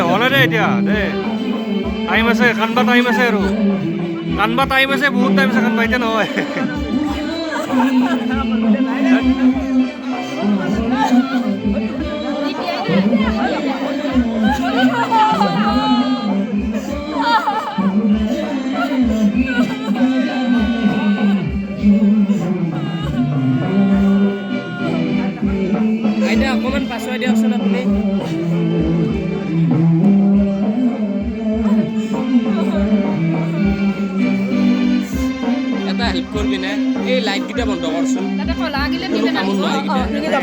হলে দে এতিয়া দে টাইম আছে কান্দবা টাইম আছে আৰু কান্দবা টাইম আছে বহুত টাইম আছে কান্দবা এতিয়া নহয় আইতা অকণমান পাছুৱাই দিয়কচোন আপুনি এটা হেল্প কৰিবি নে এই লাইটকেইটা বন্ধ কৰচোন তাতে কলা গিলে কোনো কামত নহয় এইকেইটা